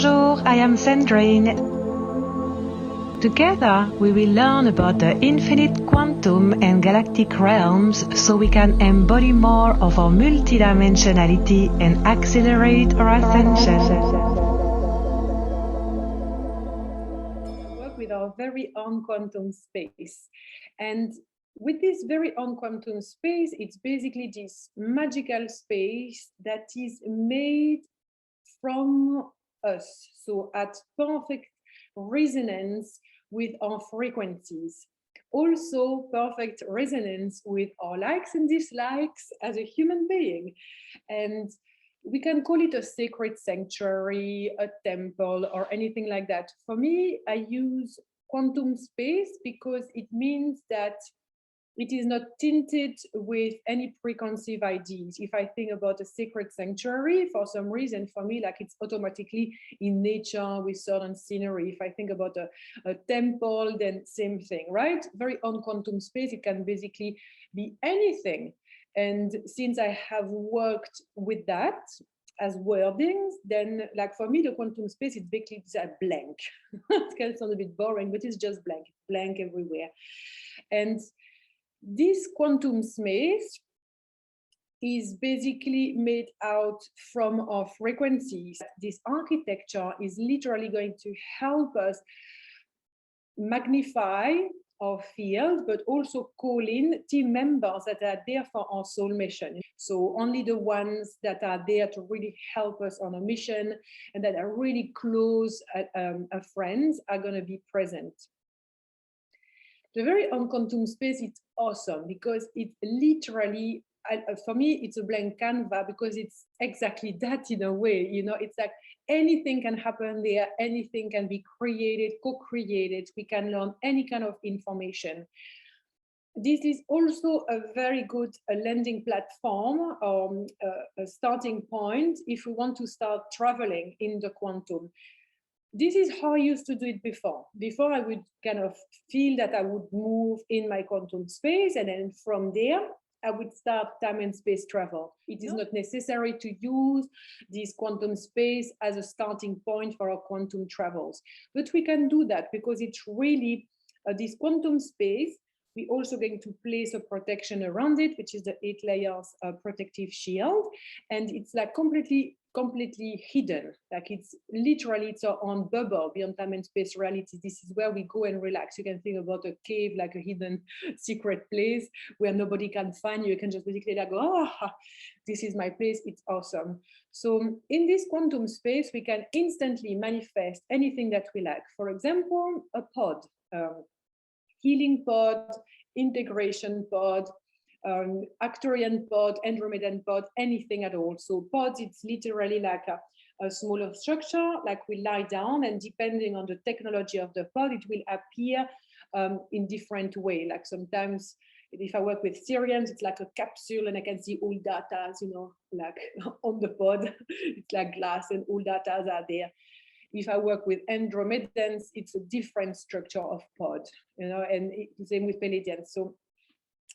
Bonjour, I am Sandrine. Together, we will learn about the infinite quantum and galactic realms so we can embody more of our multidimensionality and accelerate our ascension. Work with our very own quantum space. And with this very own quantum space, it's basically this magical space that is made from us, so at perfect resonance with our frequencies, also perfect resonance with our likes and dislikes as a human being. And we can call it a sacred sanctuary, a temple, or anything like that. For me, I use quantum space because it means that it is not tinted with any preconceived ideas. If I think about a sacred sanctuary, for some reason, for me, like it's automatically in nature with certain scenery. If I think about a temple, then same thing, right? Very on quantum space, it can basically be anything. And since I have worked with that as wordings, then like for me, the quantum space, it's basically a blank. It can sound a bit boring, but it's just blank. It's blank everywhere. And this quantum space is basically made out from our frequencies. This architecture is literally going to help us magnify our field, but also call in team members that are there for our soul mission. So only the ones that are there to really help us on a mission and that are really close friends are going to be present. The very own quantum space, it's awesome because it literally, for me, it's a blank canvas because it's exactly that in a way, you know, it's like anything can happen there, anything can be created, co-created, we can learn any kind of information. This is also a very good landing platform, a starting point if we want to start traveling in the quantum. This is how I used to do it before. Before I would kind of feel that I would move in my quantum space, and then from there, I would start time and space travel. It is not necessary to use this quantum space as a starting point for our quantum travels. But we can do that because it's really this quantum space. We're also going to place a protection around it, which is the 8 layers protective shield. And it's like completely hidden. Like it's literally its own bubble beyond time and space reality. This is where we go and relax. You can think about a cave like a hidden secret place where nobody can find you. You can just basically like, oh, this is my place. It's awesome. So in this quantum space, we can instantly manifest anything that we like. For example, a pod. Healing pod, integration pod, Arcturian pod, Andromedan pod, anything at all. So pods, it's literally like a smaller structure, like we lie down, and depending on the technology of the pod, it will appear in different way. Like sometimes if I work with Syrians, it's like a capsule and I can see all data, you know, like on the pod. It's like glass and all data are there. If I work with Andromedans, it's a different structure of pod, you know, and the same with Palladians. So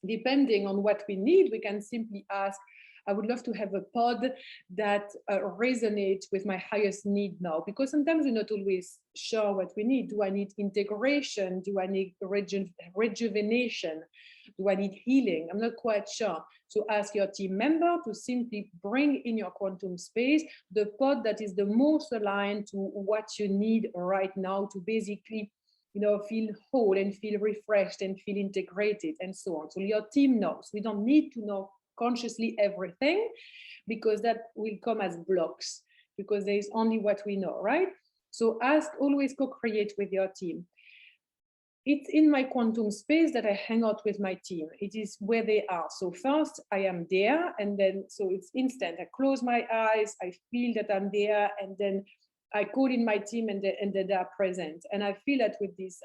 depending on what we need, we can simply ask, I would love to have a pod that resonates with my highest need now, because sometimes we're not always sure what we need. Do I need integration? Do I need rejuvenation? Do I need healing? I'm not quite sure. So ask your team member to simply bring in your quantum space the pod that is the most aligned to what you need right now to basically, you know, feel whole and feel refreshed and feel integrated and so on. So your team knows. We don't need to know consciously everything because that will come as blocks because there is only what we know, right? So ask, always co-create with your team. It's in my quantum space that I hang out with my team. It is where they are. So first I am there, and then so it's instant. I close my eyes, I feel that I'm there, and then I call in my team and they are present. And I feel that with this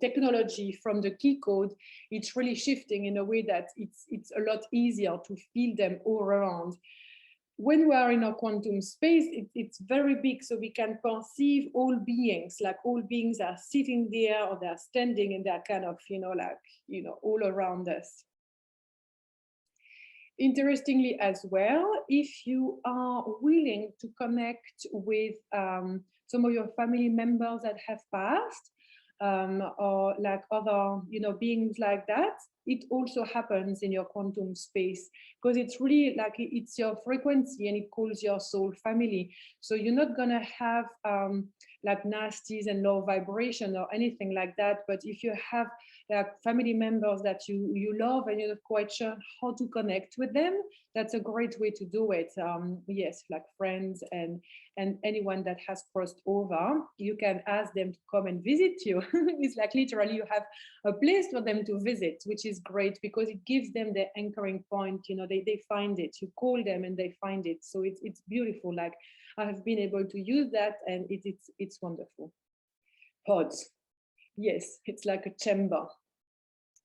technology from the key code, it's really shifting in a way that it's a lot easier to feel them all around. When we are in a quantum space, it's very big, so we can perceive all beings, like all beings are sitting there or they're standing and they're kind of, you know, like, you know, all around us. Interestingly as well, if you are willing to connect with some of your family members that have passed, or like other, beings like that, it also happens in your quantum space, because it's really like it's your frequency and it calls your soul family. So you're not gonna have like nasties and low vibration or anything like that. But if you have like family members that you love and you're not quite sure how to connect with them, that's a great way to do it. Yes, like friends and anyone that has crossed over, you can ask them to come and visit you. It's like literally you have a place for them to visit, which is great because it gives them their anchoring point. They find it. You call them and they find it. So it's beautiful. Like I have been able to use that, and it's wonderful. Pods. Yes, it's like a chamber.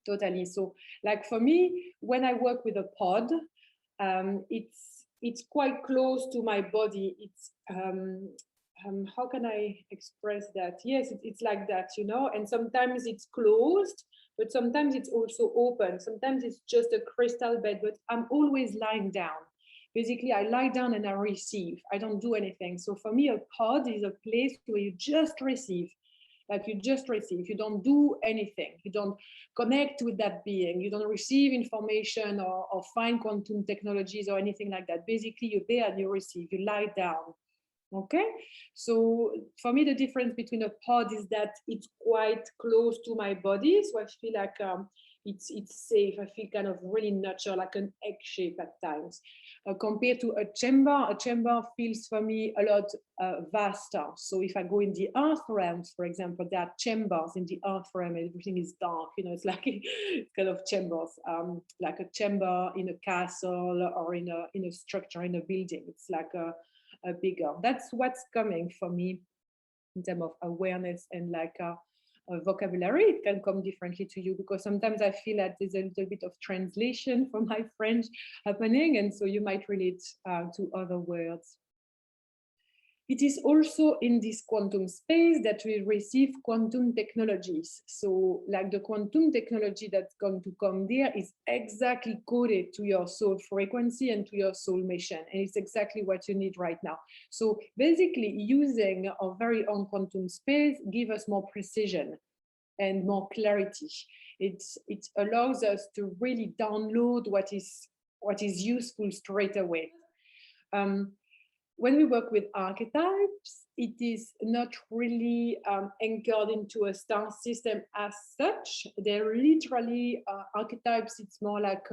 Totally. So like for me, when I work with a pod, it's quite close to my body. It's how can I express that? Yes, it's like that, and sometimes it's closed, but sometimes it's also open. Sometimes it's just a crystal bed, but I'm always lying down. Basically, I lie down and I receive. I don't do anything. So for me, a pod is a place where you just receive. Like you just receive, you don't do anything, you don't connect with that being, you don't receive information or find quantum technologies or anything like that. Basically, you're there and you receive, you lie down. Okay, so for me, the difference between a pod is that it's quite close to my body, so I feel like it's safe. I feel kind of really nurtured, like an egg shape at times. Compared to a chamber feels for me a lot vaster. So if I go in the earth realms, for example, there are chambers in the earth realm, and everything is dark. It's like it's kind of chambers, like a chamber in a castle or in a structure, in a building. It's like a bigger. That's what's coming for me in terms of awareness and like a vocabulary. It can come differently to you because sometimes I feel that there's a little bit of translation from my French happening, and so you might relate to other words. It is also in this quantum space that we receive quantum technologies. So like the quantum technology that's going to come there is exactly coded to your soul frequency and to your soul mission. And it's exactly what you need right now. So basically using our very own quantum space gives us more precision and more clarity. It allows us to really download what is useful straight away. When we work with archetypes, it is not really anchored into a star system as such. They're literally archetypes. It's more like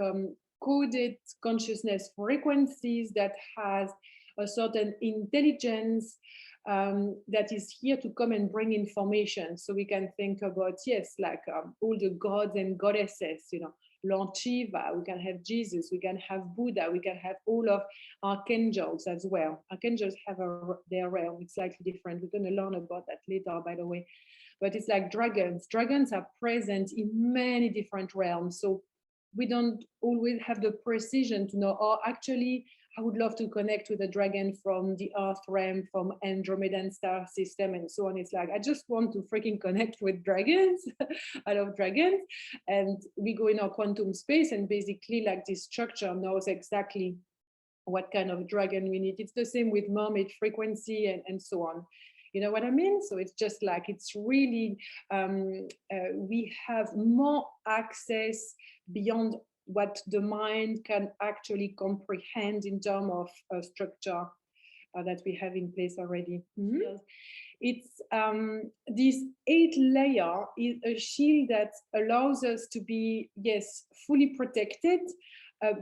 coded consciousness frequencies that has a certain intelligence that is here to come and bring information. So we can think about, yes, like all the gods and goddesses, Lord Shiva, we can have Jesus, we can have Buddha, we can have all of archangels as well. Archangels have their realm, it's slightly different. We're going to learn about that later, by the way. But it's like dragons. Dragons are present in many different realms. So we don't always have the precision to know, oh, actually, I would love to connect with a dragon from the Earth realm, from Andromedan star system, and so on. It's like, I just want to freaking connect with dragons. I love dragons. And we go in our quantum space, and basically, like, this structure knows exactly what kind of dragon we need. It's the same with mermaid frequency and so on. You know what I mean? So it's just like, it's really, we have more access beyond what the mind can actually comprehend in terms of structure that we have in place already. Mm-hmm. It's this 8-layer is a shield that allows us to be, yes, fully protected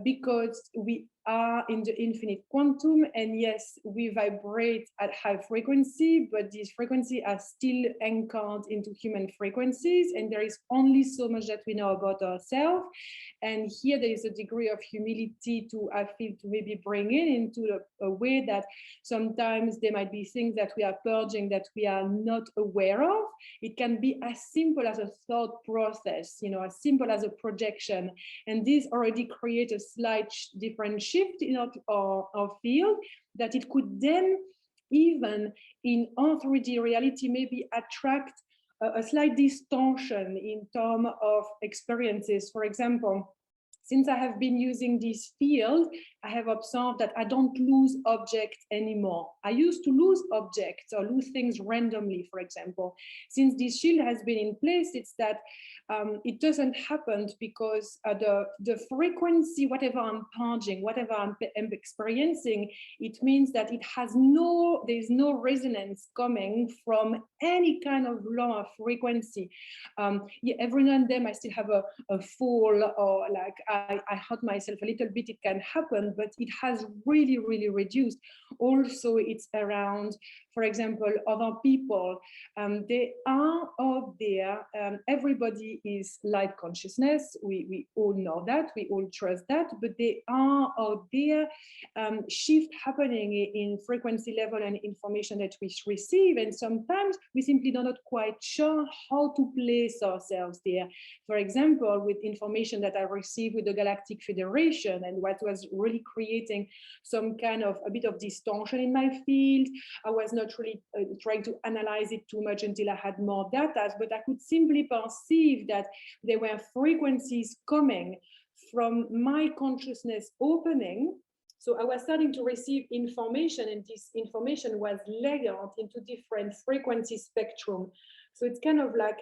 because we are in the infinite quantum, and yes, we vibrate at high frequency, but these frequencies are still anchored into human frequencies, and there is only so much that we know about ourselves. And here there is a degree of humility to, I feel, to maybe bring into a way that sometimes there might be things that we are purging that we are not aware of. It can be as simple as a thought process, as simple as a projection, and this already creates a slight different shift in our field, that it could then, even in our 3D reality, maybe attract a slight distortion in terms of experiences. For example, since I have been using this field, I have observed that I don't lose objects anymore. I used to lose objects or lose things randomly, for example. Since this shield has been in place, it's that it doesn't happen because the frequency, whatever I'm purging, whatever I'm experiencing, it means that there's no resonance coming from any kind of lower frequency. Every now and then I still have a fall, or like I hurt myself a little bit, it can happen, but it has really, really reduced. Also, it's around, for example, other people. They are out there. Everybody is light consciousness. We all know that. We all trust that. But they are out there. Shift happening in frequency level and information that we receive. And sometimes we simply are not quite sure how to place ourselves there. For example, with information that I received with the Galactic Federation, and what was really creating some kind of a bit of distortion in my field. I was not really trying to analyze it too much until I had more data, but I could simply perceive that there were frequencies coming from my consciousness opening. So I was starting to receive information, and this information was layered into different frequency spectrum. So it's kind of like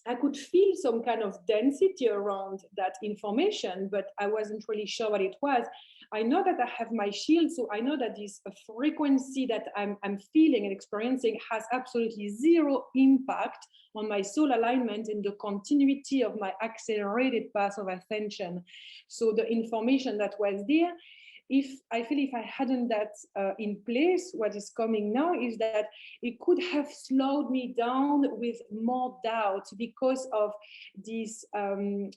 I could feel some kind of density around that information, but I wasn't really sure what it was. I know that I have my shield, so I know that this frequency that I'm feeling and experiencing has absolutely zero impact on my soul alignment and the continuity of my accelerated path of ascension. So the information that was there, if I hadn't that in place, what is coming now is that it could have slowed me down with more doubt because of this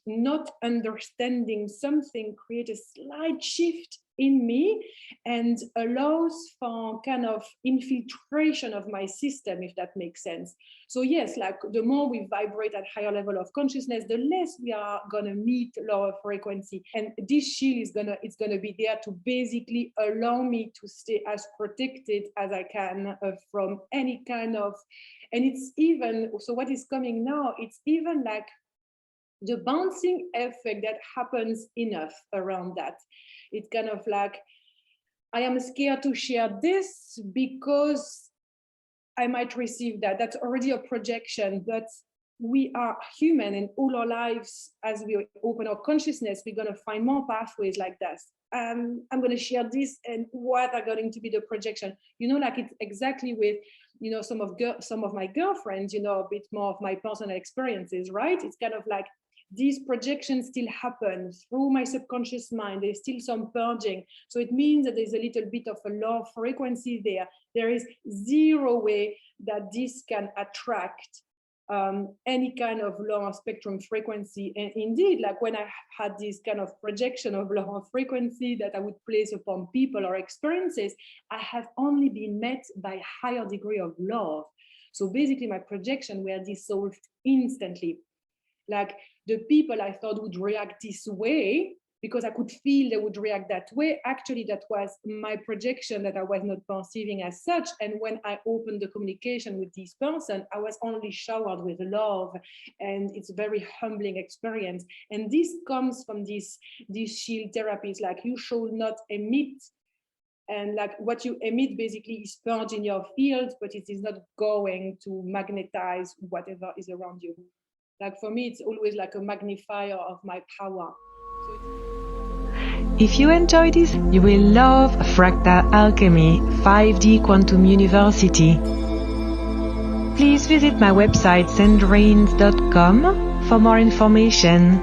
not understanding something, create a slight shift in me and allows for kind of infiltration of my system, if that makes sense. So yes, like the more we vibrate at higher level of consciousness, the less we are gonna meet lower frequency. And this shield is gonna be there to basically allow me to stay as protected as I can from any kind of, and it's even, so what is coming now, it's even like the bouncing effect that happens enough around that. It's kind of like, I am scared to share this because I might receive that. That's already a projection, but we are human, and all our lives, as we open our consciousness, we're going to find more pathways like this. I'm going to share this, and what are going to be the projection? You know, like it's exactly with, you know, some of my girlfriends, you know, a bit more of my personal experiences, right? It's kind of like, these projections still happen through my subconscious mind. There's still some purging. So it means that there's a little bit of a low frequency there. There is zero way that this can attract any kind of lower spectrum frequency. And indeed, like when I had this kind of projection of lower frequency that I would place upon people or experiences, I have only been met by higher degree of love. So basically my projection were dissolved instantly. Like the people I thought would react this way, because I could feel they would react that way. Actually, that was my projection that I was not perceiving as such. And when I opened the communication with this person, I was only showered with love. And it's a very humbling experience. And this comes from these shield therapies, like you should not emit. And like what you emit basically is purged in your field, but it is not going to magnetize whatever is around you. Like for me, it's always like a magnifier of my power. If you enjoy this, you will love Fractal Alchemy 5D Quantum University. Please visit my website sandrines.com for more information.